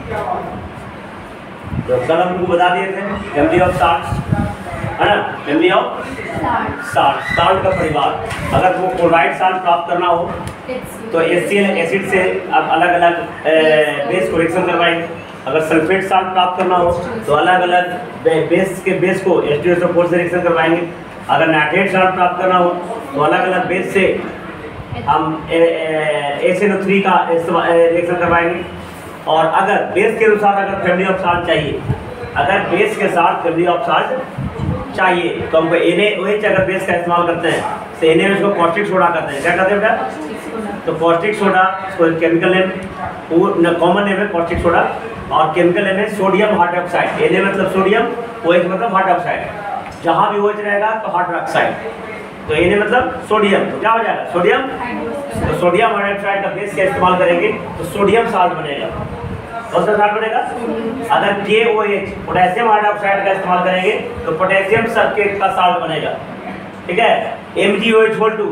जो कल हम लोग बता दिए थे फैमिली ऑफ साल्ट्स है ना, फैमिली ऑफ साल्ट का परिवार। अगर वो क्लोराइड साल्ट प्राप्त करना हो तो HCl एसिड से आप अलग अलग बेस को रिएक्शन करवाएंगे। अगर सल्फेट साल्ट प्राप्त करना हो तो अलग अलग बेस को H2SO4 से रिएक्शन करवाएंगे। अगर नाइट्रेट साल्ट प्राप्त करना हो तो अलग अलग बेस से हम HNO3 का रिएक्शन करवाएंगे। और अगर बेस के अनुसार अगर फैमिली ऑफ साल्ट चाहिए, अगर बेस के साथ फैमिली ऑफ साल्ट चाहिए तो हमको NaOH अगर बेस का इस्तेमाल करते हैं तो NaOH को कॉस्टिक सोडा कहते हैं। क्या कहते हैं बेटा? तो caustic soda chemical name, common name है कॉस्टिक सोडा, और केमिकल नेम है सोडियम हाइड्रोक्साइड। Na मतलब सोडियम, OH मतलब हाइड्रोक्साइड। जहाँ भी OH रहेगा तो हाइड्रोक्साइड, तो Na मतलब सोडियम, तो क्या हो जाएगा सोडियम। तो सोडियम हाइड्रोक्साइड का बेस का इस्तेमाल करेंगे तो सोडियम साल्ट बनेगा। कौन सा साल्ट बनेगा? अगर KOH पोटेशियम हाइड्रोक्साइड का इस्तेमाल करेंगे तो पोटेशियम सल्फेट का साल्ट बनेगा। ठीक है। MgOH2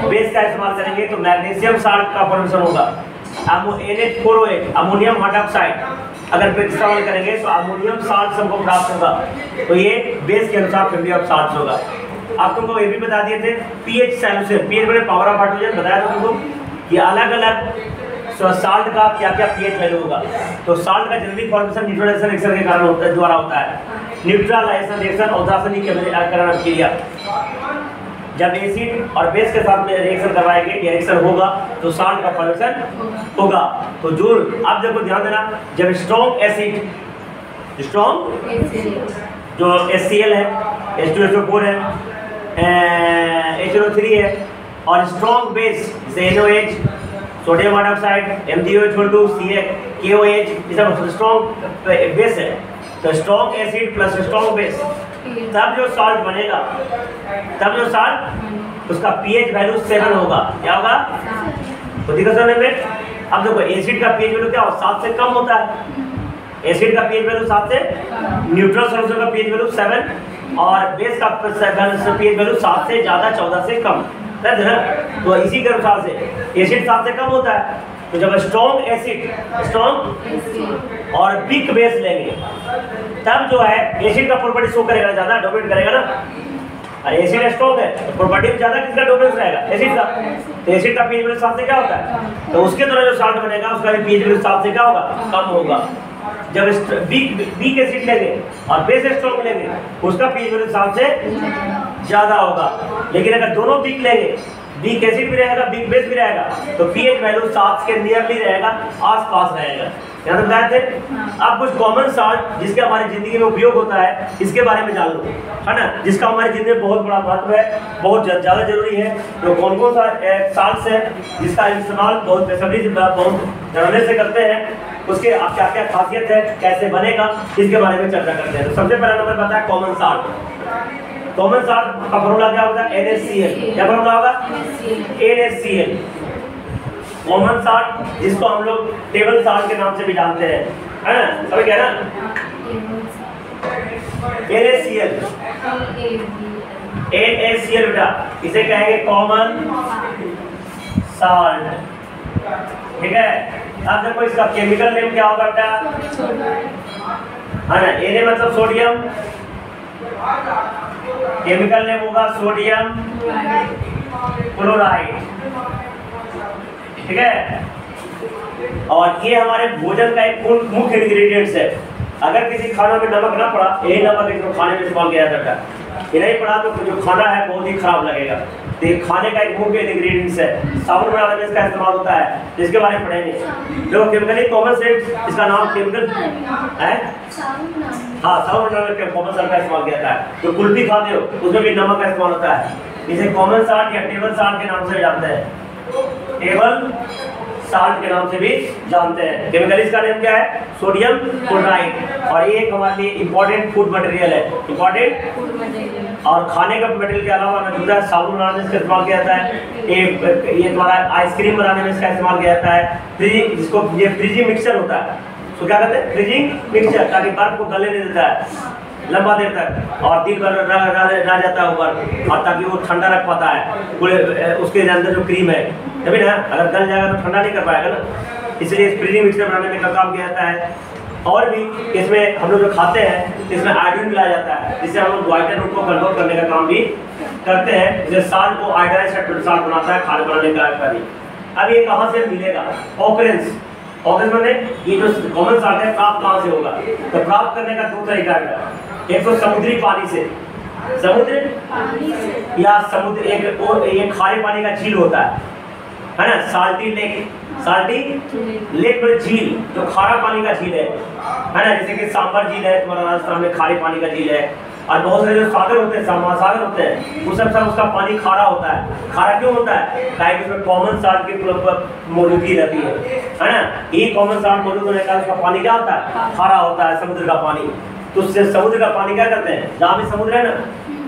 बेस का इस्तेमाल करेंगे तो मैग्नीशियम साल्ट का फॉर्मेशन होगा। NH4OH अमोनियम हाइड्रोक्साइड अगर बेस इस्तेमाल करेंगे तो अमोनियम साल्ट हमको प्राप्त होगा। तो ये बेस के अनुसार फैमिली ऑफ साल्ट्स होगा। आप तुमको ये भी बता दिए थे पीएच सॉल्यूशन, पीएच मैंने पावर ऑफ हाइड्रोजन बताया था तुमको कि अलग अलग साल्ट का क्या क्या पीएच वैल्यू होगा। तो साल्ट का जनरली फॉर्मेशन न्यूट्रलाइजेशन रिएक्शन के कारण होता है, द्वारा होता है। न्यूट्रलाइजेशन रिएक्शन औदासनीकरण क्रिया, जब एसिड और बेस के साथ में रिएक्शन करवाएंगे, रिएक्शन होगा तो साल्ट का फॉर्मेशन होगा। तो जो आप देखो ध्यान देना, जब स्ट्रॉन्ग एसिड, स्ट्रॉन्ग जो HCl है, H2SO4 है, HNO3 है, और स्ट्रॉन्ग बेस जैसे NaOH, sodium hydroxide, MgOH2, KOH, ये सब स्ट्रॉन्ग बेस है। तो strong acid plus strong base, तब जो साल्ट बनेगा, तब जो साल्ट उसका pH वैल्यू 7 होगा। क्या होगा? तो दिखा समझ में। अब देखो एसिड का pH वैल्यू क्या हो, 7 से कम होता है। एसिड का pH वैल्यू 7 से, न्यूट्रल सॉल्यूशन का pH वैल्यू 7, और बेस का pH वैल्यू 7 से ज़्यादा, 14 से कम है ना। तो इसी के अनुसार से एसिड 7 से कम होता है। तो जब स्ट्रॉन्ग एसिड, स्ट्रॉन्ग और वीक बेस लेंगे तब जो है एसिड का प्रॉपर्टी शो करेगा, ज़्यादा डोमिनेट करेगा ना। और एसिड स्ट्रॉन्ग है तो प्रॉपर्टी में ज़्यादा किसका डोमिनेंस रहेगा? एसिड का। तो एसिड का pH वैल्यू 7 से क्या होता है, तो उसके द्वारा जो साल्ट बनेगा उसका भी pH वैल्यू 7 से क्या होगा, कम होगा। जब वीक एसिड लेंगे और बेस स्ट्रॉन्ग लेंगे उसका pH वैल्यू 7 से ज़्यादा होगा। लेकिन अगर दोनों वीक लेंगे, वीक एसिड भी रहेगा, वीक बेस भी रहेगा, तो pH वैल्यू 7 के नियरली रहेगा, आसपास रहेगा। यहाँ तक बताए थे। अब कुछ कॉमन साल्ट जिसके हमारी जिंदगी में उपयोग होता है, इसके बारे में जान लो, है ना, जिसका हमारी जिंदगी में बहुत बड़ा महत्व है, बहुत ज़्यादा जरूरी है। तो कौन कौन सा साल्ट है जिसका इस्तेमाल बहुत बेसब्री से, बहुत जानने से करते हैं, उसके क्या क्या खासियत है, कैसे बनेगा, इसके बारे में चर्चा करते हैं। तो सबसे पहला नंबर पता है कॉमन साल्ट। कॉमन साल्ट का फॉर्मूला क्या होता है? NaCl। क्या फॉर्मूला होगा? NaCl। कॉमन साल्ट जिसको हम लोग टेबल साल्ट के नाम से भी जानते हैं, है ना, सभी कह ना NaCl। NaCl बेटा इसे कहेंगे कॉमन साल्ट। ठीक है। अब देखो इसका केमिकल नेम क्या होगा बेटा, है ना, Na मतलब सोडियम, केमिकल नेम होगा सोडियम क्लोराइड। ठीक है। और ये हमारे भोजन का एक मुख्य इंग्रेडिएंट्स है। अगर किसी खाना में नमक ना पड़ा, यही नमक इसको खाने में इस्तेमाल किया जाता है, ये नहीं पड़ा तो जो खाना है बहुत ही खराब लगेगा। तो ये खाने का एक मुख्य इंग्रेडिएंट्स है। साबुन बनाने में इसका इस्तेमाल होता है, जिसके बारे में पढ़ेंगे। जो केमिकली कॉमन सेट, इसका नाम केमिकल है, हाँ, साबुन बनाने में कॉमन साल्ट का इस्तेमाल किया जाता है। जो कुल्फी खाते हो उसमें भी नमक का इस्तेमाल होता है। इसे कॉमन साल्ट या टेबल साल्ट के नाम से जानते हैं, टेबल साल्ट के नाम से भी जानते हैं। केमिकली इसका नेम क्या है? Sodium chloride. और ये एक हमारे लिए इंपॉर्टेंट फूड मटेरियल है, इंपॉर्टेंट। और खाने का मटेरियल के अलावा मौजूद है, साबुन बनाने में इसका इस्तेमाल किया जाता है, ये द्वारा आइसक्रीम बनाने में इसका इस्तेमाल किया जाता है। जिसको ये फ्रीजिंग मिक्सचर होता है, तो क्या कहते हैं? फ्रीजिंग मिक्सचर, ताकि बर्फ को गलने नहीं देता है लंबा देर तक, और दिन भर रह जाता है ऊपर, और ताकि वो ठंडा रख पाता है पूरे उसके अंदर जो क्रीम है, तभी ना, अगर गल जाएगा तो ठंडा नहीं कर पाएगा ना। इसलिए स्प्रीडिंग मिक्सचर बनाने में काम किया जाता है। और भी इसमें हम लोग जो खाते हैं इसमें आयोडीन मिलाया जाता है, जिससे हम लोग वाइटन रूट को कंट्रोल करने का काम भी करते हैं। जैसे साल्ट को आयोडाइज साल्ट बनाता है खाने बनाने का कार्य। अब ये कहाँ से मिलेगा? ऑकरेंस। ऑकरेंस माने ये जो कॉमन साल्ट है प्राप्त कहाँ से होगा? तो प्राप्त करने का दो तरीका है। एक तो समुद्री पानी से, समुद्र या समुद्र एक खारे पानी का झील होता है ना, साल्टी लेक। साल्टी लेक में झील जो खारा पानी का झील है ना, जैसे कि सांबर झील है तुम्हारा राजस्थान में, खारे पानी का झील है। और बहुत सारे जो सागर होते हैं, महासागर होते हैं, वो सब उसका पानी खारा होता है। खारा क्यों होता है? ताकि उसमें कॉमन साल्ट की मौजूदगी रहती है ना। ये कॉमन साल्ट मौजूद होने का उसका पानी क्या होता है? खारा होता है समुद्र का पानी। तो उससे समुद्र का पानी क्या करते हैं, जहाँ भी समुद्र है ना,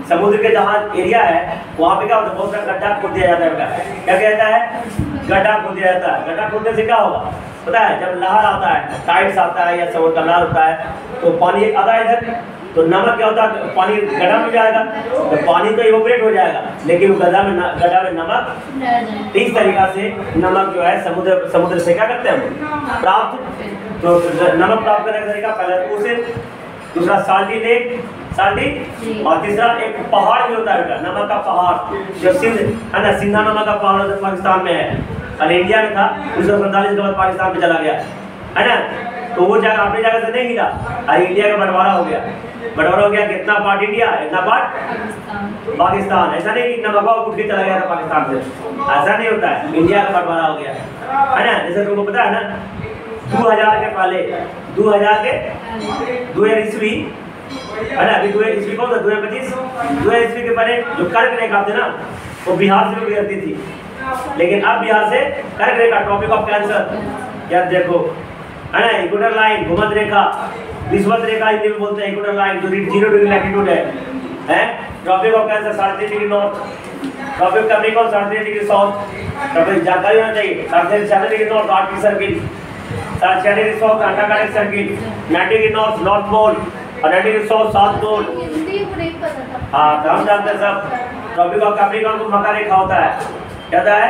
समुद्र के जहाँ एरिया है वहाँ पे क्या होता है? बहुत सारा गड्ढा खोद दिया जाता है। क्या कहता है? गड्ढा खोद दिया जाता है। गड्ढा खोदने से क्या होगा पता है? जब लहर आता है, टाइड्स आता है या समुद्र का लहर होता है, तो पानी आता है इधर, तो नमक क्या होता है? पानी गड्ढा में जाएगा, तो पानी तो इवोपरेट हो जाएगा, लेकिन गड्ढा में नमक, इस तरीका से नमक जो है समुद्र से क्या करते हैं प्राप्त। तो नमक प्राप्त करने का तरीका पहला उसे, दूसरा साल्टी लेक, साल्टी, और तीसरा एक पहाड़ भी होता है बेटा, नमक का पहाड़, जो सिंध है ना, सिंधा नमक का पहाड़ पाकिस्तान में है और इंडिया में था। 1947 के बाद पाकिस्तान में चला गया है ना, तो वो जगह अपनी जगह से नहीं मिला और इंडिया का बंटवारा हो गया। बंटवारा हो गया, कितना पार्ट इंडिया, इतना पार्ट पाकिस्तान। ऐसा नहीं कि नमक उठ के चला गया था पाकिस्तान से, ऐसा नहीं होता है, इंडिया का बंटवारा हो गया है ना। जैसे तुमको पता है ना 2000 के पहले, 2000 ईस्वी है ना, अभी 2000 ईस्वी कौन था? 2025। 2000 ईस्वी के पहले जो कर्क रेखा थे ना, वो बिहार से गुजरती थी, लेकिन अब बिहार से कर्क रेखा, ट्रॉपिक ऑफ कैंसर, या देखो है ना, इक्वेटर लाइन, भूमध्य रेखा, विषुवत रेखा हिंदी में बोलते हैं, इक्वेटर लाइन जो 0 डिग्री लैटिट्यूड है, tropic of cancer 3.5 degree north, tropic capricorn 3.5 degree south. Tropic जानकारी होना चाहिए, 3.5 degree north arctic circle, 6 degree south antarctic circle, 90 degree north north pole और 90 डिग्री साउथ साउथ पोल। हाँ, तो हम जानते हैं सब। ट्रॉपिक ऑफ कैप्रिकॉर्न को मकर रेखा होता है, क्या होता है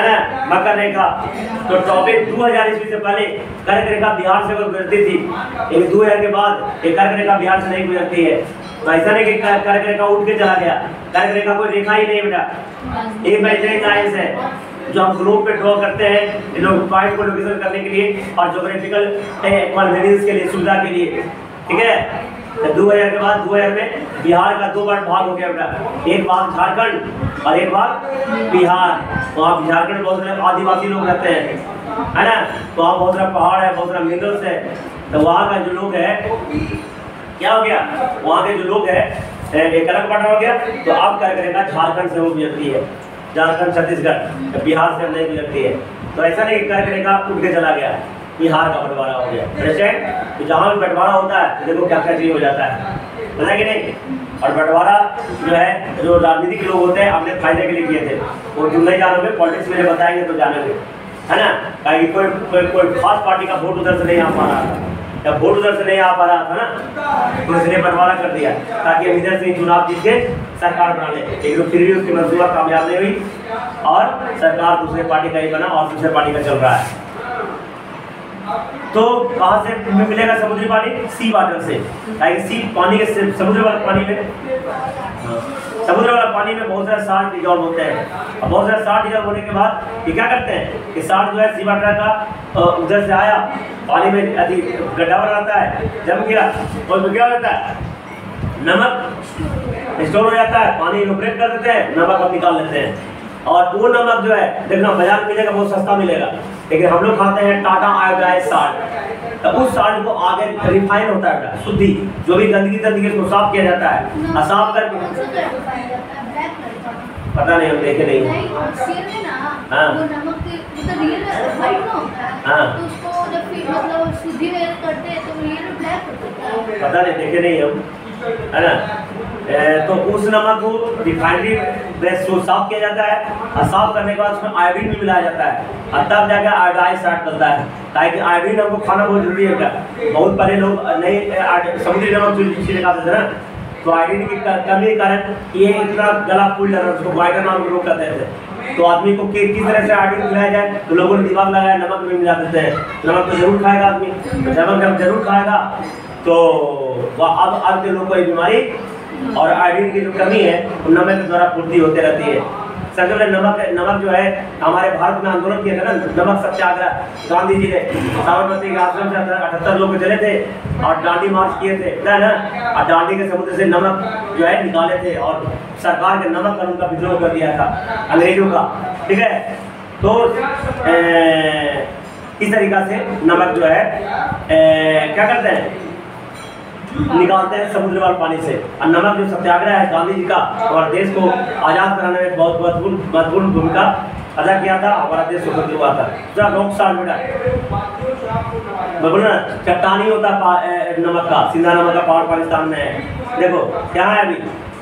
ना, मकर रेखा। तो ट्रॉपिक 2000 ईस्वी से पहले कर्क रेखा बिहार से गुजरती थी, लेकिन 2000 के बाद ये कर्क रेखा बिहार से नहीं गुजरती है। तो ऐसा नहीं कि कर्क रेखा उठ के चला गया, कर्क रेखा कोई रेखा ही नहीं बेटा, एक इमेजिनरी लाइंस है जो हम ग्लोब पे ड्रॉ करते हैं इन लोग पॉइंट को लोकेशन करने के लिए और ज्योग्राफिकल कन्वीनियंस के लिए, सुविधा के लिए, ठीक है। तो 2000 के बाद 2000 में बिहार का 2 बार भाग हो गया बेटा, एक भाग झारखंड और एक भाग बिहार। वहाँ झारखंड में बहुत सारे आदिवासी लोग रहते हैं है ना, तो वहाँ बहुत सारा पहाड़ है, बहुत सारा मिनरल्स है। तो वहाँ का जो लोग है क्या हो गया, वहाँ के जो लोग है एक अलग बटा हो गया। तो अब कर्क रेखा झारखंड से वो गुजरती है, झारखंड छत्तीसगढ़, बिहार से नहीं गुजरती है। तो ऐसा नहीं कर्क रेखा उठ के चला गया, बिहार का बंटवारा हो गया। तो जहाँ भी बंटवारा होता है देखो क्या क्या चीज हो जाता है, पता है कि नहीं। और बंटवारा जो है, जो राजनीतिक लोग होते हैं अपने फायदे के लिए किए थे, वो तुम नहीं जानोगे, पॉलिटिक्स में बताएंगे तो जानोगे है ना। कोई खास पार्टी का वोट उधर से नहीं आ पा रहा था, या वोट उधर से नहीं आ पा रहा था ना, तो इसने बंटवारा कर दिया ताकि इधर से चुनाव जीत के सरकार बना ले। लेकिन फिर भी उसकी मंसूबा कामयाब नहीं हुई और सरकार दूसरे पार्टी का ही बना और दूसरे पार्टी का चल रहा है। तो कहाँ से मिलेगा समुद्री पानी? सी वाटर से, ताकि सी पानी के समुद्र वाले पानी में, समुद्र वाला पानी में बहुत सारे साल्ट डिजॉल्व होते हैं। और बहुत सारे साल्ट डिजॉल्व होने के बाद ये क्या करते हैं कि साल्ट जो है सी वाटर का उधर से आया पानी में अधिक गड्ढा बनाता है, जम गया, और क्या होता है नमक स्टोर हो जाता है, पानी इवैपोरेट कर देते हैं, नमक अब निकाल लेते हैं। और वो नमक जो है देखना बाजार में मिलेगा, बहुत सस्ता मिलेगा, लेकिन हम लोग खाते हैं टाटा आयोडाइज साल्ट। तो उस साल्ट को आगे रिफाइन होता है, शुद्धि, जो भी गंदगी उसको साफ किया जाता है, और साफ करके पता नहीं, हम देखे नहीं। हाँ पता नहीं, देखे नहीं हम, है ना। तो उस नमक को रिफाइनरी में साफ किया जाता है, और साफ करने के बाद उसमें आयोडीन भी मिलाया जाता है, और तब जाकर आयोडाइज साल्ट बनता है। ताकि आयोडीन हमको खाना बहुत जरूरी है क्या, बहुत पहले लोग नहीं समुद्री नमक चीज़ें खाते थे ना, तो आयोडीन की कमी के कारण ये इतना गला फूल जा रहा है, उसको वाइटर नाम के लोग कहते थे। तो आदमी को किस तरह से आयोडीन खिलाया जाए, तो लोगों ने दिमाग लगाया नमक में मिला देते हैं। नमक तो जरूर खाएगा आदमी, तो नमक जब जरूर खाएगा तो वह अब के लोगों को बीमारी और आयोडीन की जो कमी है वो नमक के द्वारा पूर्ति होते रहती है। सबसे पहले नमक जो है हमारे भारत में आंदोलन किया था ना, नमक सत्याग्रह। गांधी जी ने साबरमती के आश्रम से 78 लोग चले थे और डांडी मार्च किए थे ना, और डांडी के समुद्र से नमक जो है निकाले थे और सरकार के नमक कानून का विद्रोह कर दिया था अंग्रेजों का, ठीक है। तो इस तरीका से नमक जो है क्या करते हैं, निकालते हैं समुद्र वाले पानी से। और नमक जो सत्याग्रह है गांधी जी का, हमारे देश को आज़ाद कराने में बहुत महत्वपूर्ण भूमिका अदा किया था, हमारा देश स्वतंत्र हुआ था। जरा रॉक साल्ट बेटा मैं बोल रहा चट्टानी होता नमक का, सिंधा नमक का पहाड़ पाकिस्तान में है। देखो क्या है अभी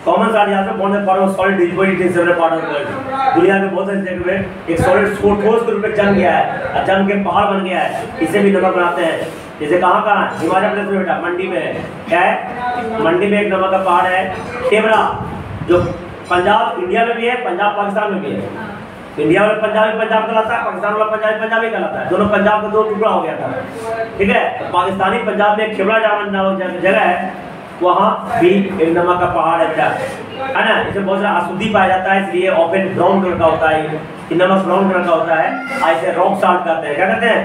कॉमन साल्ट यहाँ पे पहुंचने part of solid deposit in several part of the world. दुनिया के बहुत सारी जगह में एक सॉलिड ठोस के रूप में जम गया है, जम के पहाड़ बन गया है, इससे भी नमक बनाते हैं। जैसे कहाँ है, हिमाचल प्रदेश में बेटा मंडी में है। क्या है, मंडी में एक नमक का पहाड़ है खेबरा, जो पंजाब इंडिया में भी है, पंजाब पाकिस्तान में भी है। इंडिया वाला पंजाबी पंजाब कहलाता है, पाकिस्तान वाला पंजाबी पंजाबी कहलाता है, दोनों पंजाब का 2 टुकड़ा हो गया था, ठीक है। पाकिस्तानी पंजाब में खेबरा जगह है, वहाँ भी एक नमक का पहाड़ है ना। इसमें बहुत सारा अशुद्धि पाया जाता है, इसलिए ओपन ब्राउन कलर का होता है, कि नमक ब्राउन कलर का होता है, ऐसे रॉक साल्ट कहते हैं। क्या कहते हैं,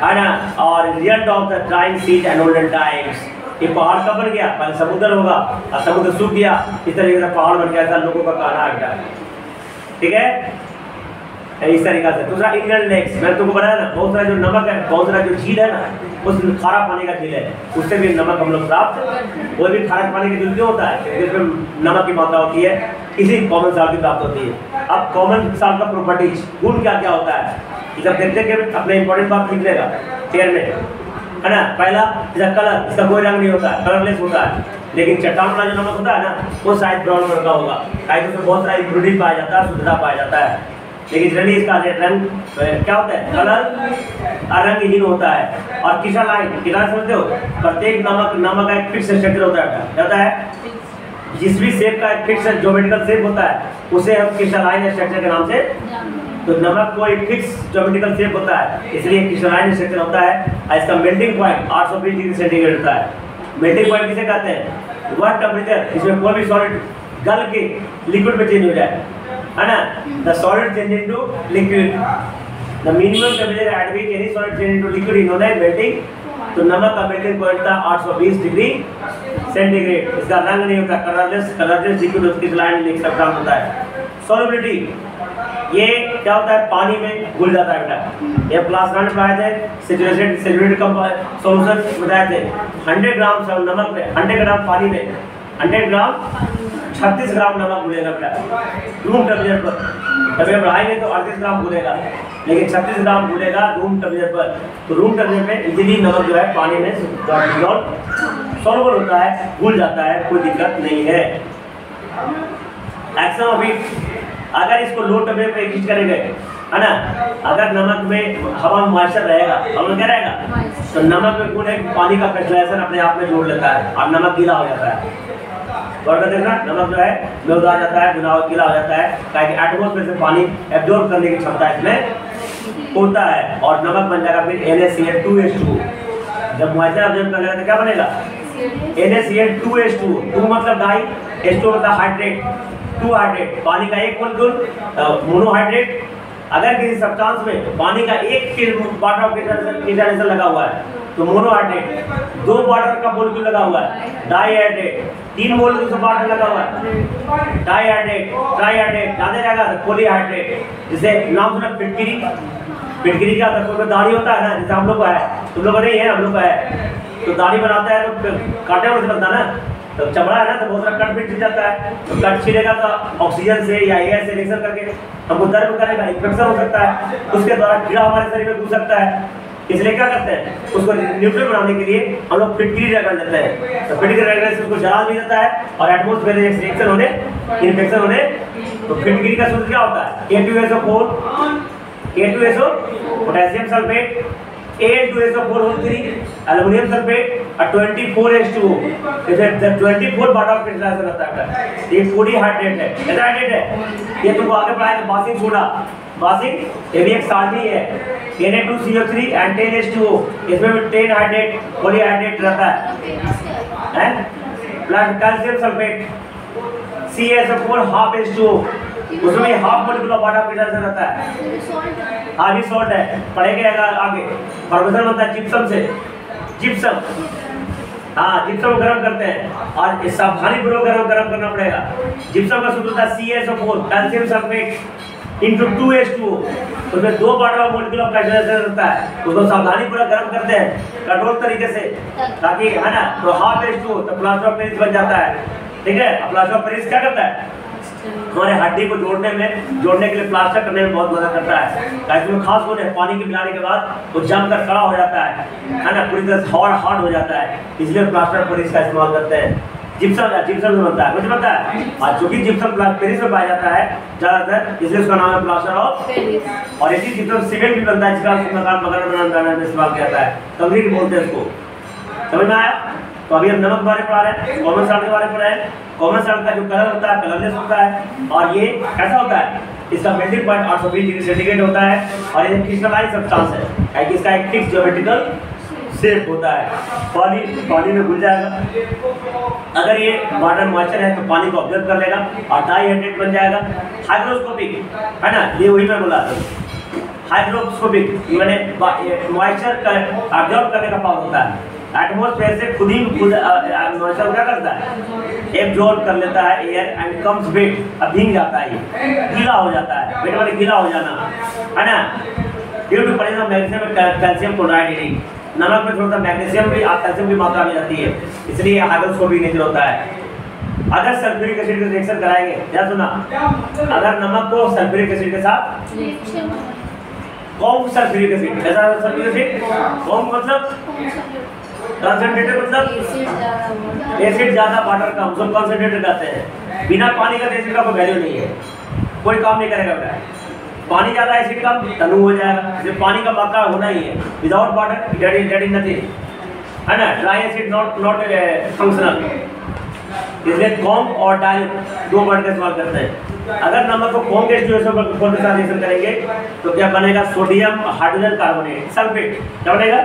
है ना। और result of the drawing seas and olden times, ये पहाड़ कब बन गया, पहले समुद्र होगा और समुद्र सूख गया, इस तरीके से पहाड़ बन गया, ऐसा लोगों का कहना है, ठीक है। इस तरीका से दूसरा इंडियन लेक्स, मैंने तुमको बताया ना, बहुत सारा जो नमक है, बहुत सारा जो झील है ना, उस खारा पानी का झील है, उससे भी नमक हम लोग प्राप्त, वो भी खारा पानी का झील क्यों होता है, जिसमें नमक की मात्रा होती है, इसी कॉमन साल्ट की प्राप्त होती है। अब कॉमन साल्ट का प्रॉपर्टीज गुण क्या क्या होता है, जब देखते हैं अपने इंपॉर्टेंट बात लिख लेगा चेयर में, है ना। पहला इसका कलर, इसका कोई रंग नहीं होता है, कलरलेस होता है। लेकिन चट्टान वाला जो नमक होता है ना, वो शायद ब्राउन कलर का होगा, शायद उसमें बहुत सारा इम्प्यूरिटी पाया जाता है, शुद्धता पाया जाता है। लेकिन जनरली इसका रंग क्या होता है, कलर रंगहीन होता है। और क्रिस्टलाइन, कितना समझते हो, प्रत्येक नमक का एक फिक्स स्ट्रक्चर होता है, जिस भी शेप का एक फिक्स ज्योमेट्रिकल शेप होता है उसे हम क्रिस्टलाइन स्ट्रक्चर के नाम से, तो नमक को एक फिक्स ज्योमेट्रिकल शेप होता है, इसलिए क्रिस्टलाइन स्ट्रक्चर होता है। और इसका मेल्टिंग पॉइंट 820 डिग्री सेंटीग्रेड होता है। मेल्टिंग पॉइंट किसे कहते हैं, वह टेम्परेचर जिसमें कोई भी सॉलिड गल के लिक्विड में चेंज हो जाए, है ना। The solid change into liquid, the minimum temperature at which any solid change into liquid is known as melting. तो नमक का मेल्टिंग पॉइंट था 820 डिग्री सेंटीग्रेड। इसका रंग नहीं होता, कलरलेस लिक्विड क्रिस्टलाइन स्ट्रक्चर होता है। सॉल्युबिलिटी, ये क्या होता है, पानी में घुल जाता है बेटा। ये क्लास 9 में पढ़ाए थे, सैचुरेटेड सॉल्यूशन बताए थे। 100 ग्राम नमक में, 100 ग्राम पानी में 100 ग्राम 36 ग्राम नमक घुलेगा बेटा, रूम टेम्परेचर पर। तभी बढ़ाएंगे तो 38 ग्राम घुलेगा, लेकिन 36 ग्राम घुलेगा रूम टेम्परेचर पर। तो रूम टेम्परेचर में इजीली नमक जो है पानी में सॉल्युबल होता है, घुल जाता है, कोई दिक्कत नहीं है। एक्शन ऑफ हीट, अगर इसको लो टेम्परेचर पे हीट करेंगे, है ना, अगर नमक में हवा में मॉइस्चर रहेगा, हवा में क्या रहेगा, तो नमक में गुण है पानी का क्रिस्टलाइजेशन अपने आप में जोड़ लेता है और नमक गीला हो जाता है। और देखना नमक जो है लौट आ जाता है, गीला हो जाता है, ताकि एटमॉस्फेयर से पानी एब्जॉर्ब करने की क्षमता इसमें होता है और नमक बन जाएगा फिर NaCl2H2। जब मॉइस्चर एब्जॉर्ब कर लेगा तो क्या बनेगा, NaCl2H2। 2 मतलब डाई, H2 मतलब हाइड्रेट, 2 हाइड्रेट, पानी का एक मोलिक्यूल मोनोहाइड्रेट। अगर किसी सब्सटेंस में पानी का एक वाटर ऑफ क्रिस्टलाइजेशन लगा हुआ है तो मोनोहाइड्रेट, 2 वाटर का मोलिक्यूल लगा हुआ है डाइहाइड्रेट, 3 मोलिक्यूल का वाटर लगा हुआ है डाइहाइड्रेट, ट्राइहाइड्रेट, ज्यादा जाएगा तो पॉलीहाइड्रेट। जैसे नाम सुना फिटकिरी, फिटकिरी का कोई दाढ़ी होता है ना, जैसे हम लोग का है, तुम लोग का नहीं है, हम लोग का है। तो दाढ़ी बनाता है तो काटे में बनता है ना, तो चमड़ा है ना, तो बहुत सारा कट भी छिल जाता है। तो कट छिलेगा तो ऑक्सीजन से या एयर से रिएक्शन करके हमको दर्द करेगा, इन्फेक्शन हो सकता है, उसके द्वारा कीड़ा हमारे शरीर में घुस सकता है। इसलिए क्या करते हैं, उसको न्यूट्रल बनाने के लिए हम लोग फिटकिरी रगड़ देते हैं। तो फिटकिरी रगड़ने से उसको जला भी देता है और एटमॉस्फेयर में रिएक्शन होने, इन्फेक्शन होने। तो फिटकिरी का सूत्र क्या होता है, K2SO4, K2SO potassium sulphate Al2SO4 aluminium sulphate और 24H2O। जैसे 24 बार ऑफ क्रिस्टलाइजेशन रहता है, ये पूरी हाइड्रेट है, कितना हाइड्रेट है? ये तुमको आगे पढ़ाएंगे बासिक सोडा। बासिक ये भी एक साल्ट ही है, Na2CO3 एंड 10H2O, इसमें भी 10 हाइड्रेट पॉलीहाइड्रेट रहता है plus calcium sulphate CaSO4 half H2O, उसमें half molecule of water crystallization रहता है। आगे सॉल्ट है, पढ़ेंगे आगे। फॉर्मेशन बनता है जिप्सम से, जिप्सम, हाँ जिप्सम गर्म करते हैं और सावधानी पूर्वक गर्म करना पड़ेगा। जिप्सम का सूत्र होता है CaSO4 calcium sulphate into 2H2O, उसमें 2 part of molecule of crystallization रहता है, उसको सावधानी पूर्वक गर्म करते हैं कंट्रोल तरीके से, ताकि है ना, तो हाफ H2O तो प्लास्टर ऑफ पेरिस बन जाता है। ठीक है, प्लास्टर ऑफ पेरिस क्या करता है? हमारे हड्डी को जोड़ने के लिए प्लास्टर करने में बहुत मदद करता है। इसमें खास होने पानी के मिलाने के बाद वो जमकर खड़ा हो जाता है ना, पूरी तरह से हार्ड हो जाता है, इसलिए प्लास्टर ऑफ पेरिस का इस्तेमाल करते हैं। जिप्सम से बनता है, कुछ बनता है, और चूंकि जिप्सम पेरिस में पाया जाता है ज्यादातर, इसलिए उसका नाम है प्लास्टर ऑफ पेरिस। और इसी जिप्सम सीमेंट भी बनता है, जिसका मकान बनाने में इस्तेमाल किया जाता है, कंक्रीट बोलते हैं इसको। समझ में आया? तो अभी हम नमक के बारे में पढ़ा रहे हैं, कॉमन सॉल्ट के बारे में पढ़ा है। कॉमन सॉल्ट का जो कलर होता है कलरलेस होता है, और ये कैसा होता है? इसका मेल्टिंग पॉइंट 820 डिग्री सेंटीग्रेड होता है, और ये क्रिस्टलाइन सब्सटेंस है, क्योंकि इसका एक फिक्स ज्योमेट्रिकल शेप होता है। पानी में घुल जाएगा, अगर ये वाटर मॉइस्चर है तो पानी को ऑब्जर्व कर लेगा और डाइहाइड्रेट बन जाएगा। हाइग्रोस्कोपिक है ना, ये वही मैं बोला था, हाइग्रोस्कोपिक मैंने मॉइस्चर का ऑब्जर्व करने का पावर होता है। एटमॉस्फेयर से खुद मॉइस्चर क्या करता है? एब्जॉर्ब कर लेता है एयर एंड कम्स वेट, अब भीग जाता है, ये गीला हो जाता है, वेट वाले गीला हो जाना है ना, due to presence of magnesium में कैल्शियम क्लोराइड। नमक में थोड़ा सा मैग्नीशियम भी और कैल्शियम की मात्रा में जाती है, इसलिए हाइग्रोस्कोपिक नेचर होता है। अगर सल्फ्यूरिक एसिड का रिएक्शन कराएंगे, क्या सुना? अगर नमक को सल्फ्यूरिक एसिड के साथ, कौन सल्फ्यूरिक एसिड, कैसा सल्फ्यूरिक एसिड? कौन मतलब कंसंट्रेटेड, मतलब एसिड ज्यादा वाटर कम, उसको कंसंट्रेटेड कहते हैं। बिना पानी का एसिड का कोई वैल्यू नहीं है, कोई काम नहीं करेगा बेटा। पानी ज्यादा एसिड कम तनु हो जाएगा, इसलिए पानी का मात्रा होना ही है। Without water that is nothing, है ना, ड्राई एसिड नॉट फंक्शनल, इसलिए कॉम और डाइल्यूट 2 वर्ड का इस्तेमाल करते हैं। अगर नमक को कॉम के साथ रिएक्शन करेंगे तो क्या बनेगा? सोडियम हाइड्रोजन कार्बोनेट सल्फेट, क्या बनेगा?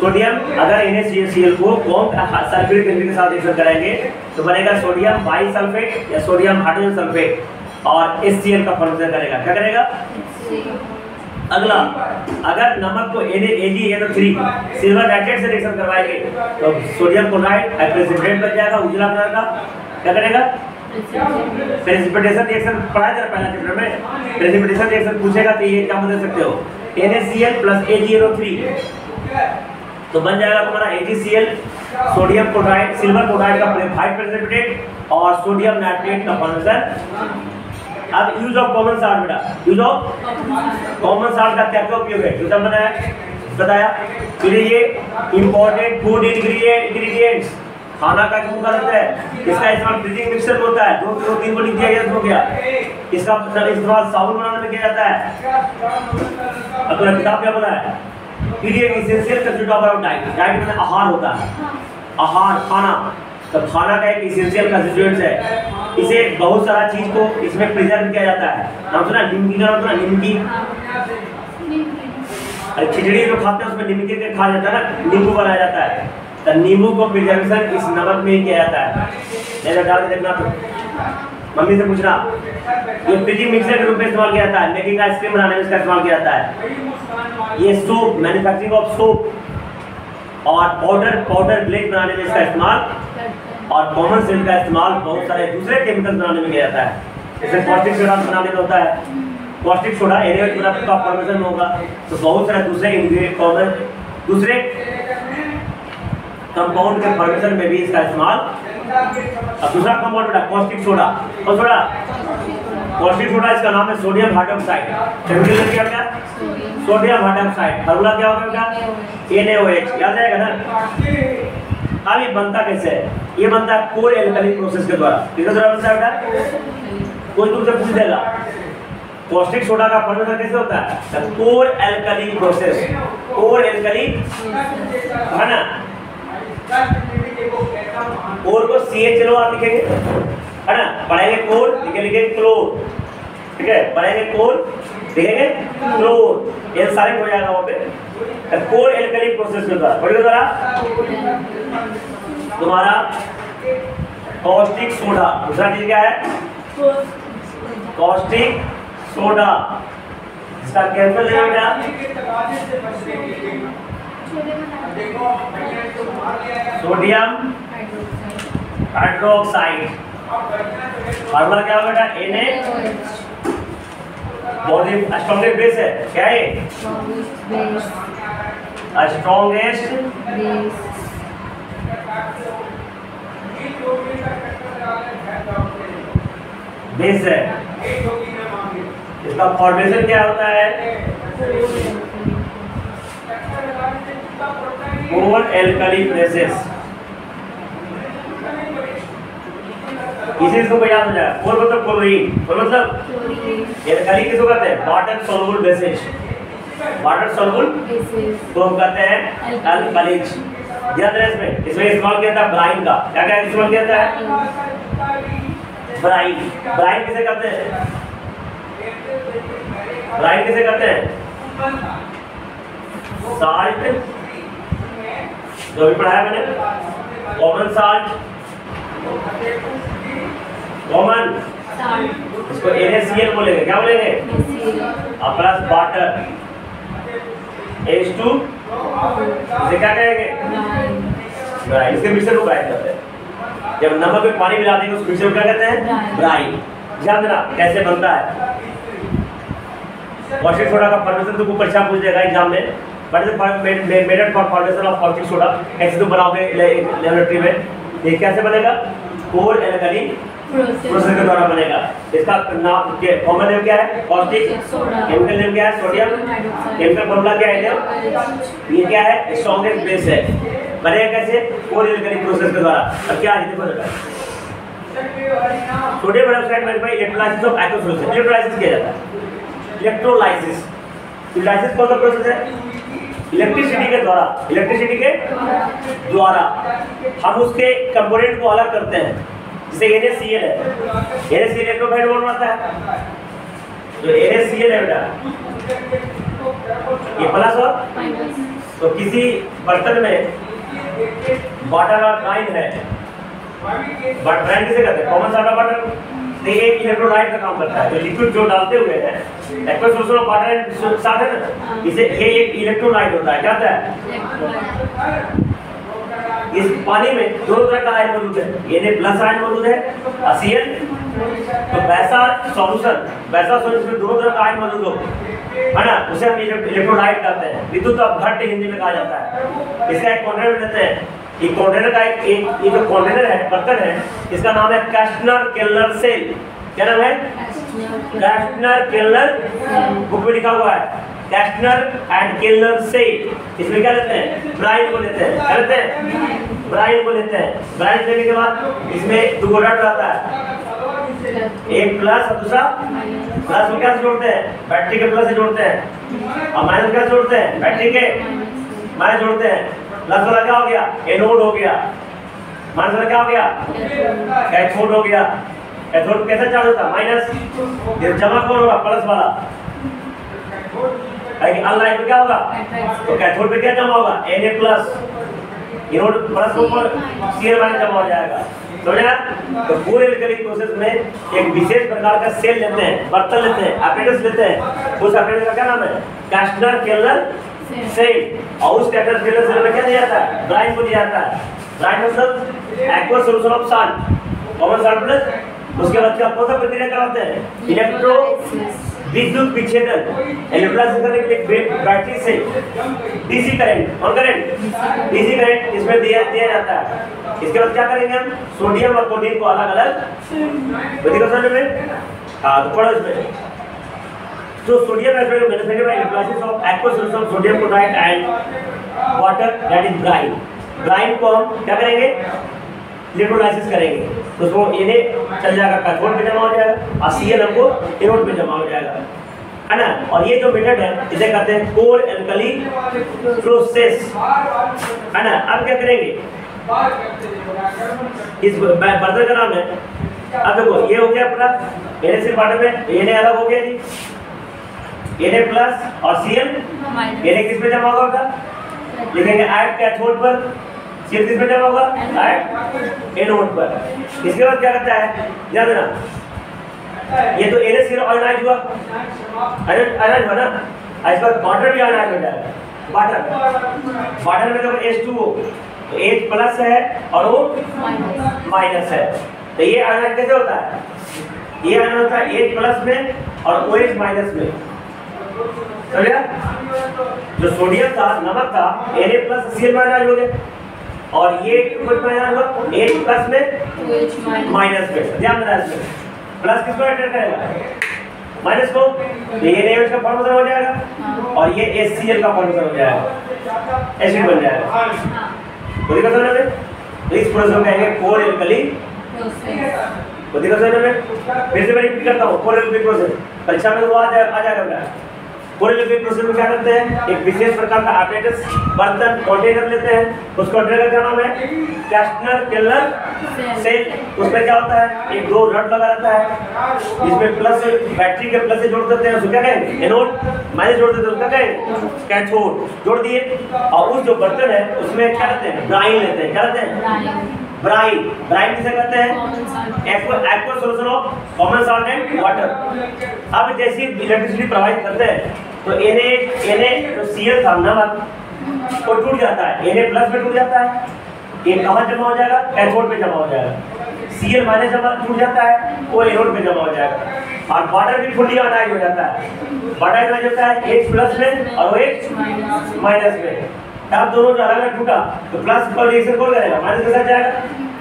सोडियम, अगर NaCl को कॉम सल्फ्यूरिक एसिड के साथ रिएक्शन करेंगे तो बनेगा सोडियम बाइसल्फेट या सोडियम हाइड्रोजन सल्फेट, और HCl का फॉर्मेशन करेगा, क्या करेगा? अगला, अगर नमक को AgNO3 सिल्वर नाइट्रेट से रिएक्शन करवाएंगे तो सोडियम क्लोराइड प्रेसिपिटेट बन जाएगा उजला कलर का, क्या करेगा? प्रेसिपिटेशन रिएक्शन पढ़ा था पहला चैप्टर में, प्रेसिपिटेशन रिएक्शन पूछेगा तो ये क्या बदल सकते हो? NaCl प्लस AgNO3, तो बन जाएगा तुम्हारा AgCl, sodium chloride, silver chloride का व्हाइट प्रेसिपिटेट और सोडियम नाइट्रेट का फॉर्मेशन। अब यूज ऑफ कॉमन सॉल्ट बेटा, यूज ऑफ कॉमन सॉल्ट का क्या क्या उपयोग है? यूज बताया। फिर ये इंपॉर्टेंट फूड इंग्रेडिएंट्स, खाना का क्यों करते हैं? इसका इस्तेमाल फ्रीजिंग मिक्सचर में होता है, 2 किलो 3 को लिख दिया गया तो हो गया। इसका इस्तेमाल साबुन बनाने में किया जाता है। अब तो किताब क्या बोला है? Essential constituent of diet, diet में आहार होता है, आहार खाना, तो खाना का एक इसेंशियल कंस्टिट्यूएंट है। इसे बहुत सारा चीज को इसमें प्रिजर्व किया जाता है। नाम सुना निमकी का? नाम सुना निमकी? खिचड़ी जो खाते हैं उसमें निमकी के खा जाता है ना, नींबू बनाया जाता है, तो नींबू को प्रिजर्वेशन इस नमक में ही किया जाता है। नहीं डाल के देखना, तो मम्मी से पूछना। ये फ्रीजिंग मिक्सर के रूप में इस्तेमाल किया जाता है, मेकिंग आइसक्रीम बनाने में इसका इस्तेमाल किया जाता है। ये सोप, मैन्युफैक्चरिंग ऑफ सोप और पाउडर ब्लेक बनाने में इसका इस्तेमाल, और कॉमन सेल का इस्तेमाल बहुत सारे दूसरे केमिकल बनाने में किया जाता है। जैसे कॉस्टिक सोडा बनाने में होता है, कॉस्टिक सोडा NaOH प्रोडक्ट का फॉर्मेशन होगा, तो बहुत सारे दूसरे इंग्रेडिएंट कॉमन दूसरे कंपाउंड के फॉर्मेशन में भी इसका इस्तेमाल। अब दूसरा कंपाउंड बेटा कॉस्टिक सोडा, कौन सोडा? कॉस्टिक सोडा, इसका नाम है सोडियम हाइड्रोक्साइड। केमिकल क्या क्या? सोडियम हाइड्रोक्साइड, फॉर्मूला क्या होगा? NaOH, याद रहेगा ना। अब ये बनता कैसे है? ये बनता है कोर एल्कली प्रोसेस के द्वारा। किसके द्वारा बनता है बेटा? कोई तुमसे पूछ देगा कॉस्टिक सोडा का फॉर्मेशन कैसे होता है? The core alkali process, core alkali है ना, कोर को CHLO आप लिखेंगे है ना, पढ़ेंगे कोर लिखेंगे क्लोर, ठीक है, पढ़ेंगे कोर लिखेंगे क्लोर, ये सारे हो जाएगा वहाँ पे कोर एल्कली प्रोसेस के द्वारा। पढ़िए जरा तुम्हारा कॉस्टिक सोडा, दूसरा चीज क्या है? कॉस्टिक सोडा, इसका केमिकल नेम क्या? Sodium hydroxide. फार्मूला क्या होगा बेटा? Na। बहुत ही स्ट्रॉन्गेस्ट बेस है, क्या है? स्ट्रॉन्गेस्ट बेस है। इसका फॉर्मेशन क्या होता है? Core alkali process. इसी को याद हो जाए, कोर मतलब क्लोरीन, कोर मतलब एल्कली किसको कहते हैं? Water soluble basis, water soluble तो हम कहते हैं एल्कलीज। ध्यान दें इसमें, इसमें इस्तेमाल किया था ब्राइन का, क्या क्या इस्तेमाल किया था? ब्राइन। ब्राइन किसे कहते हैं? ब्राइन किसे कहते हैं? साल्ट, जो भी पढ़ाया मैंने, कॉमन साल्ट, कॉमन, इसको NaCl बोलेंगे, क्या बोलेंगे? प्लस वाटर H2, इसे क्या कहेंगे? ब्राइन। इसके मिक्सर को ब्राइन कहते हैं। जब नमक में पानी मिला देंगे उस मिक्सर को क्या कहते हैं? ब्राइन। ध्यान देना कैसे बनता है। कॉस्टिक सोडा का फॉर्मेशन तुमको परीक्षा पूछ देगा एग्जाम में, method for formation of caustic soda, कैसे तुम बनाओगे लेबोरेटरी में, ये कैसे बनेगा? कोर एल्कली प्रोसेस के द्वारा बनेगा। इसका नाम कॉमन नेम क्या है? कॉस्टिक। केमिकल नेम क्या है? सोडियम। केमिकल फॉर्मूला क्या है? ये क्या है? स्ट्रॉन्गेस्ट बेस है। बनेगा कैसे? कोर एल्कली प्रोसेस के द्वारा। अब क्या है देखो जरा, सोडियम हाइड्रोक्साइड में electrolysis of aqueous solution, electrolysis किया जाता है। इलेक्ट्रोलाइसिस, इलेक्ट्रोलाइसिस कौन सा प्रोसेस है? इलेक्ट्रिसिटी के द्वारा, इलेक्ट्रिसिटी के द्वारा हम उसके कंपोनेंट को अलग करते हैं। जैसे NaCl है, NaCl इलेक्ट्रोफाइल बॉन्ड बनाता है, जो NaCl है बेटा ये प्लस और, तो किसी बर्तन में वाटर और ब्राइन है, बट ब्राइन किसे कहते हैं? Common salt of water. तो एक इलेक्ट्रोलाइट का काम करता है, तो लिक्विड जो डालते हुए हैं aqueous solution of water and साथ है ना, इसे ये एक इलेक्ट्रोलाइट होता है, क्या होता है? इस पानी में दोनों तरह का आयन मौजूद है, Na प्लस आयन मौजूद है, Cl, तो वैसा सॉल्यूशन में दोनों तरह का आयन मौजूद हो, है ना, उसे हम इलेक्ट्रोलाइट कहते हैं। विद्युत अपघट्ट हिंदी में कहा जाता है। इसका एक कंटेनर लेते हैं, ये कंटेनर का एक ये जो कंटेनर है, बर्तन है, इसका नाम है कैस्टनर केल्लर सेल। क्या नाम है? कैस्टनर केल्लर, बुक में लिखा हुआ है कैस्टनर एंड केल्लर सेल। इसमें क्या लेते हैं? ब्राइन को लेते हैं, क्या लेते हैं? ब्राइन को लेते हैं। ब्राइन लेने के बाद इसमें दो डॉट रहता है, एक प्लस और दूसरा प्लस को क्या से जोड़ते हैं? बैटरी के प्लस से जोड़ते हैं, और माइनस क्या जोड़ते हैं? बैटरी के माइनस जोड़ते हैं। प्लस वाला क्या हो गया? एनोड हो गया, माइनस वाला क्या हो गया? कैथोड हो गया। कैथोड कैसे चार्ज होता है? माइनस। ये जमा कौन होगा? प्लस वाला। अनलाइन पे क्या होगा? तो कैथोड पे क्या जमा होगा? Na प्लस, एनोड प्लस ऊपर Cl माइनस जमा हो जाएगा। समझा? तो पूरे एल्कली प्रोसेस में एक विशेष प्रकार का सेल लेते हैं, बर्तन लेते हैं, apparatus लेते हैं। उस apparatus का क्या नाम है? कैस्टनर केल्लर सेल। और उस कैस्टनर केल्लर सेल में क्या दिया जाता है? ब्राइन को दिया जाता है। ब्राइन मतलब aqueous solution of salt, common salt plus. उसके बाद क्या कौन सा प्रक्रिया कराते हैं? इलेक्ट्रो विद्युत विच्छेदन, इलेक्ट्रोलाइसिस करने के लिए बैटरी से डीसी करंट और डीसी करंट इसमें दिया जाता है। इसके बाद क्या करेंगे हम? सोडियम और क्लोरीन को अलग अलग समझ में। हाँ तो पढ़ो इसमें। तो sodium electrolysis of aqueous solution of sodium chloride and water that is brine. Brine को हम क्या करेंगे? इलेक्ट्रोलाइसिस करेंगे, तो उसको Na चल जाएगा, कैथोड पे जमा हो जाएगा, और Cl हमको एनोड पे जमा हो जाएगा। है ना। और ये जो मेथड है इसे कहते हैं कोर एल्कली प्रोसेस, है ना। अब क्या करेंगे, इस बर्तन का नाम है, अब देखो ये हो गया अपना Na वाटर में Na अलग हो गया जी, Na प्लस और Cl Na किस पे जमा होगा, लिखेंगे एट कैथोड पर, Cl किस पे जमा होगा, एट एनोड पर। इसके बाद क्या करता है, ध्यान देना, ये तो NaCl आयनाइज हुआ, आयनाइज हुआ ना, इसके बाद वाटर भी आयनाइज हो जाएगा, वाटर में देखो H2O तो H प्लस है और वो माइनस है, तो ये आयनाइज कैसे होता है, ये आयन होता है H प्लस में और OH माइनस में, समझा। जो सोडियम था, नमक था, Na प्लस Cl आयनाइज हो गया, और ये कुछ आयनाइज हुआ H प्लस में माइनस में, ध्यान देना इसमें प्लस किसको अटैक करेगा, माइनस को, तो ये NaOH का फॉर्मेशन हो जाएगा और ये HCl का फॉर्मेशन हो जाएगा, एसिड बन जाएगा। तो देखो समझ में, तो इस प्रोसेस को कहेंगे कोर एल्कली प्रोसेस। तो देखो समझ में, फिर से मैं रिपीट करता हूँ, कोर एल्कली प्रोसेस परीक्षा में वो आ जाएगा। कोर एल्कली प्रोसेस में क्या करते हैं, एक विशेष प्रकार का apparatus, बर्तन, कंटेनर लेते हैं, उस कंटेनर का क्या नाम है, कैस्टनर केलर सेल। उसमें क्या होता है, एक दो रड लगा रहता है, इसमें प्लस बैटरी के प्लस से जोड़ देते हैं, उसको क्या कहेंगे, एनोड, माइनस जोड़ देते हैं, उसका कहेंगे कैथोड, जोड़ दिए। और उस जो बर्तन है उसमें क्या करते हैं, ब्राइन लेते हैं, क्या लेते हैं, ब्राइन। ब्राइन किसे कहते हैं, aqua solution of common salt and water. अब जैसे इलेक्ट्रिसिटी प्रोवाइड करते हैं तो Na जो Cl था नमक वो टूट जाता है, Na प्लस में टूट जाता है, ये कहाँ जमा हो जाएगा, कैथोड पे जमा हो जाएगा, Cl माइनस जमा टूट जाता है, वो एनोड पे जमा हो जाएगा। और वाटर भी फुल्ली आयनाइज हो जाता है, वाटर आयनाइज होता है H प्लस में और H माइनस में। अब दोनों जो अलग टूटा तो प्लस का रिएक्शन कौन करेगा, माइनस के साथ जाएगा,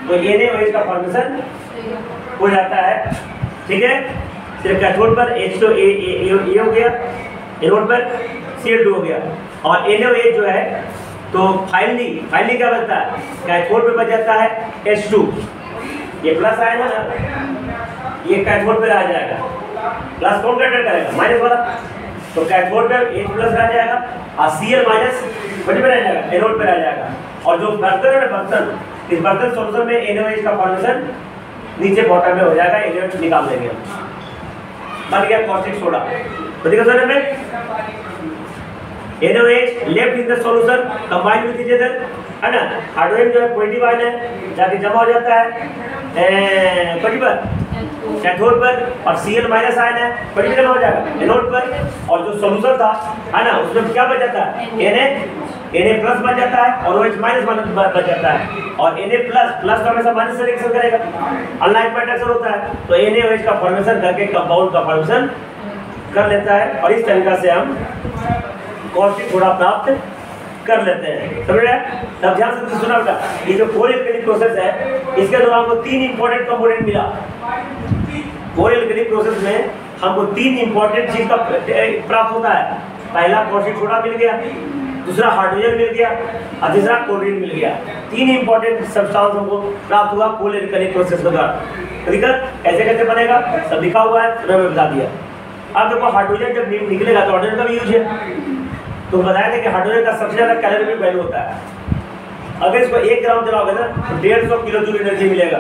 तो NaOH का फॉर्मेशन हो जाता है, ठीक है। सिर्फ कैथोड पर H तो ए हो गया, एनोड पर Cl2 हो गया, और NaOH जो है तो फाइनली क्या बचता है, कैथोड पे बच जाता है H2, ये प्लस आएगा ना, ये कैथोड पे आ जाएगा, प्लस कौन कैटर करेगा, माइनस वाला, तो कैथोड पे H प्लस आ जाएगा और Cl माइनस बटे पे रह जाएगा, एनोड पे रह जाएगा। और जो बर्तन है बर्तन, इस बर्तन सॉल्यूशन में NaOH का फॉर्मेशन नीचे बॉटम में हो जाएगा, एलिमेंट निकाल देंगे, बन गया कॉस्टिक सोडा। तो देखो सर में NaOH left in the solution combine with each other, है ना। हाइड्रोजन जो है पॉजिटिव आयन है, जाके जमा हो जाता है पर कैथोड पर, और Cl माइनस आयन है पॉजिटिव जमा हो जाएगा एनोड पर। और जो सॉल्यूशन था, है ना, उसमें क्या बच जाता है, Na प्लस बच जाता है और OH माइनस बच जाता है, और Na प्लस का हमेशा माइनस से रिएक्शन करेगा, अनलाइक रिएक्शन होता है, तो NaOH का फॉर्मेशन करके कंपाउंड का फॉर्मेशन कर लेता है, और इस तरीका से हम कॉस्टिक सोडा प्राप्त कर लेते हैं, समझ रहे हैं। तब ध्यान से सुना बेटा, ये जो कोर एल्कली प्रोसेस है, इसके दौरान हमको 3 इंपॉर्टेंट कंपोनेंट मिला। कोर एल्कली प्रोसेस में हमको 3 इंपॉर्टेंट चीज का प्राप्त होता है। पहला कॉस्टिक सोडा मिल गया, दूसरा हाइड्रोजन मिल गया, और तीसरा क्लोरीन मिल गया। 3 इंपॉर्टेंट सब्सटेंस हमको प्राप्त हुआ कोर एल्कली प्रोसेस के दौरान। ठीक है, कैसे बनेगा सब लिखा हुआ है, मैंने बता दिया। अब देखो हाइड्रोजन जब निकलेगा तो हाइड्रोजन का भी यूज है, तो बताया था कि हाइड्रोजन का सबसे ज्यादा कैलोरी वैल्यू होता है। अगर इसको 1 ग्राम जलाओगे ना तो 150 किलो जूल एनर्जी मिलेगा।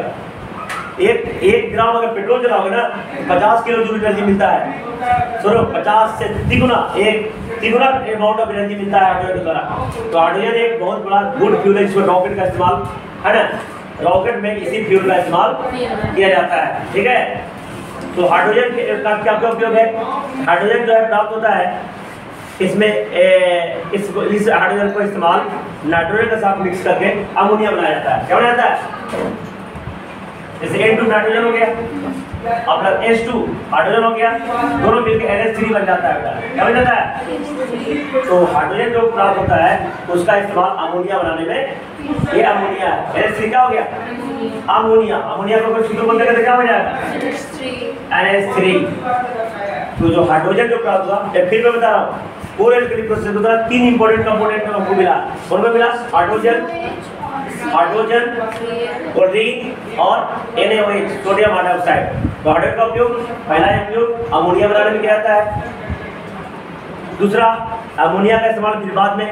एक ग्राम अगर पेट्रोल जलाओगे ना 50 किलो जूल एनर्जी मिलता है। सुनो, 50 से तिगुना अमाउंट ऑफ एनर्जी मिलता है हाइड्रोजन के द्वारा। तो हाइड्रोजन एक बहुत बड़ा गुड फ्यूल है, जिसमें रॉकेट का इस्तेमाल, है ना, रॉकेट में इसी फ्यूल का इस्तेमाल किया जाता है। ठीक है, तो हाइड्रोजन का क्या उपयोग है, हाइड्रोजन जो है प्राप्त होता है इसमें इस हाइड्रोजन को इस्तेमाल नाइट्रोजन के साथ मिक्स करके अमोनिया बनाया जाता है। क्या बनाया जाता है, जैसे N2 नाइट्रोजन हो गया और प्लस H2 हाइड्रोजन हो गया, दोनों मिलकर NH3 बन जाता है। क्या बन जाता है, तो हाइड्रोजन जो प्राप्त होता है उसका इस्तेमाल अमोनिया बनाने में, ये अमोनिया है। NH3 क्या हो गया, अमोनिया को कुछ सूत्र बोलते हैं क्या हो जाएगा, NH3। तो जो हाइड्रोजन जो प्राप्त हुआ, फिर मैं बता रहा हूँ, कोर एल्कली प्रोसेस के द्वारा 3 इंपॉर्टेंट कंपोनेंट हमको मिला। कौन सा मिला, हाइड्रोजन, क्लोरीन और NaOH सोडियम हाइड्रोक्साइड। तो हाइड्रोजन का उपयोग, पहला उपयोग अमोनिया बनाने में किया जाता है, दूसरा, अमोनिया का इस्तेमाल फिर बाद में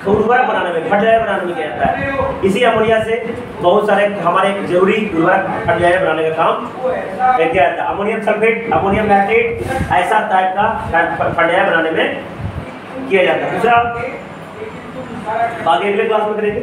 उर्वरक बनाने में, फर्टिलाइजर बनाने में किया जाता है। इसी अमोनिया से बहुत सारे हमारे जरूरी उर्वरक फर्टिलाइजर बनाने का काम किया जाता है। अमोनियम सल्फेट, अमोनियम नाइट्रेट ऐसा टाइप का फर्टिलाइजर बनाने में किया जाता है। दूसरा आगे अगले क्लास में करेंगे।